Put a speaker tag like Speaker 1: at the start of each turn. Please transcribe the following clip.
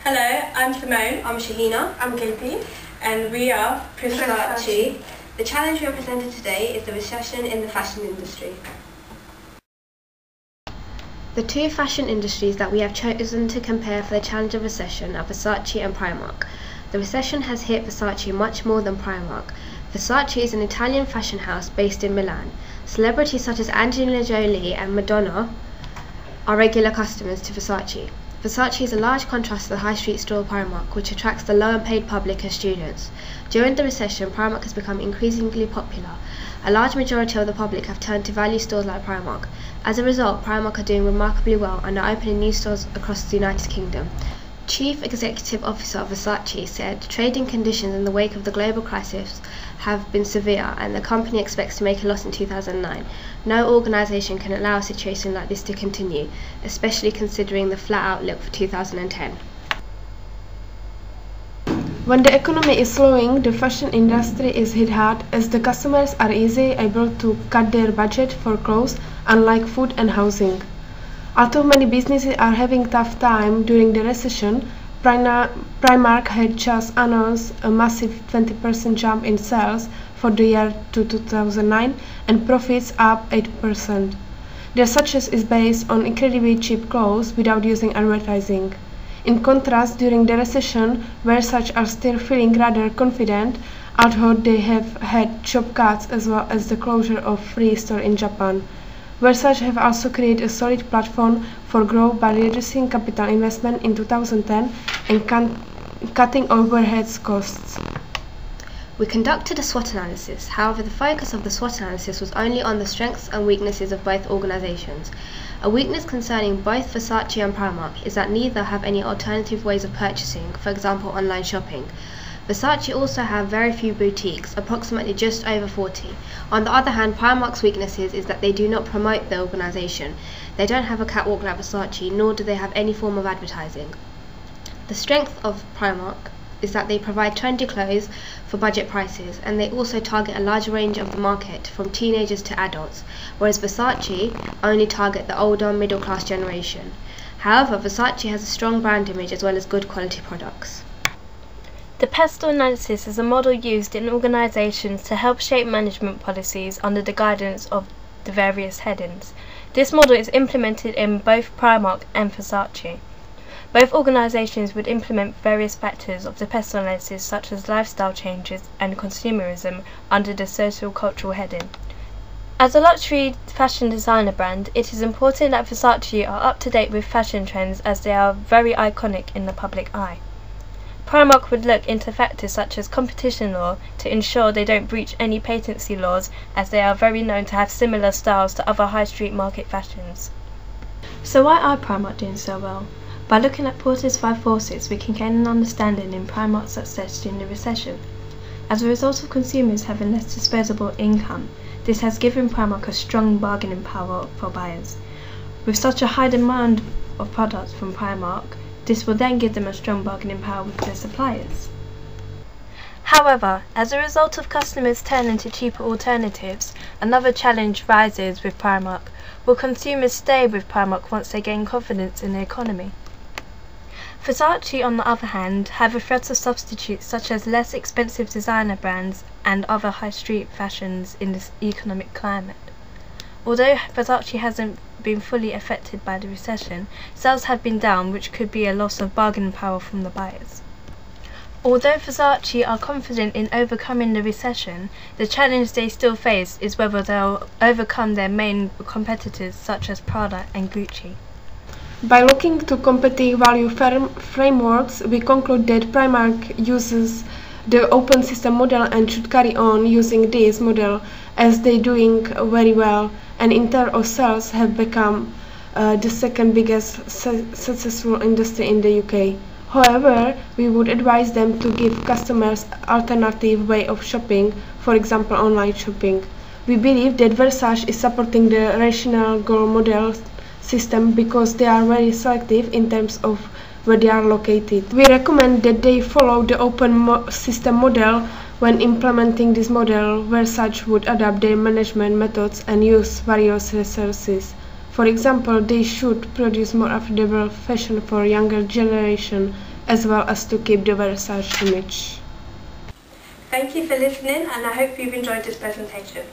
Speaker 1: Hello, I'm Simone.
Speaker 2: I'm Shahina.
Speaker 3: I'm Katie.
Speaker 1: And we are
Speaker 2: Versace. The challenge we are presented today is the recession in the fashion industry. The two fashion industries that we have chosen to compare for the challenge of recession are Versace and Primark. The recession has hit Versace much more than Primark. Versace is an Italian fashion house based in Milan. Celebrities such as Angelina Jolie and Madonna are regular customers to Versace. Versace is a large contrast to the high street store Primark, which attracts the lower paid public and students. During the recession, Primark has become increasingly popular. A large majority of the public have turned to value stores like Primark. As a result, Primark are doing remarkably well and are opening new stores across the United Kingdom. Chief Executive Officer of Versace said trading conditions in the wake of the global crisis have been severe and the company expects to make a loss in 2009. No organisation can allow a situation like this to continue, especially considering the flat outlook for 2010.
Speaker 3: When the economy is slowing, the fashion industry is hit hard as the customers are easily able to cut their budget for clothes, unlike food and housing. Although many businesses are having tough time during the recession, Primark had just announced a massive 20% jump in sales for the year 2009 and profits up 8%. Their success is based on incredibly cheap clothes without using advertising. In contrast, during the recession, Versace are still feeling rather confident, although they have had job cuts as well as the closure of 3 stores in Japan. Versace have also created a solid platform for growth by reducing capital investment in 2010 and cutting overhead costs.
Speaker 2: We conducted a SWOT analysis. However, the focus of the SWOT analysis was only on the strengths and weaknesses of both organizations. A weakness concerning both Versace and Primark is that neither have any alternative ways of purchasing, for example online shopping. Versace also have very few boutiques, approximately just over 40. On the other hand, Primark's weaknesses is that they do not promote the organisation. They don't have a catwalk like Versace, nor do they have any form of advertising. The strength of Primark is that they provide trendy clothes for budget prices, and they also target a large range of the market, from teenagers to adults, whereas Versace only target the older middle-class generation. However, Versace has a strong brand image as well as good quality products.
Speaker 4: The PESTLE analysis is a model used in organizations to help shape management policies under the guidance of the various headings. This model is implemented in both Primark and Versace. Both organizations would implement various factors of the PESTLE analysis, such as lifestyle changes and consumerism, under the social cultural heading. As a luxury fashion designer brand, it is important that Versace are up to date with fashion trends, as they are very iconic in the public eye. Primark would look into factors such as competition law to ensure they don't breach any patency laws, as they are very known to have similar styles to other high street market fashions.
Speaker 5: So why are Primark doing so well? By looking at Porter's 5 forces, we can gain an understanding in Primark's success during the recession. As a result of consumers having less disposable income, this has given Primark a strong bargaining power for buyers. With such a high demand of products from Primark, this will then give them a strong bargaining power with their suppliers.
Speaker 4: However, as a result of customers turning to cheaper alternatives, another challenge rises with Primark. Will consumers stay with Primark once they gain confidence in the economy? Versace, on the other hand, have a threat of substitutes such as less expensive designer brands and other high street fashions in this economic climate. Although Versace hasn't been fully affected by the recession, sales have been down, which could be a loss of bargaining power from the buyers. Although Versace are confident in overcoming the recession, the challenge they still face is whether they'll overcome their main competitors such as Prada and Gucci.
Speaker 3: By looking to competing value frameworks, we conclude that Primark uses the open system model and should carry on using this model, as they doing very well and in terms of sales have become the second biggest successful industry in the UK. However, we would advise them to give customers alternative way of shopping, for example online shopping. We believe that Versace is supporting the rational goal model system because they are very selective in terms of where they are located. We recommend that they follow the open system model. When implementing this model, Versace would adapt their management methods and use various resources. For example, they should produce more affordable fashion for younger generation, as well as to keep the Versace image.
Speaker 1: Thank you for listening, and I hope you've enjoyed this presentation.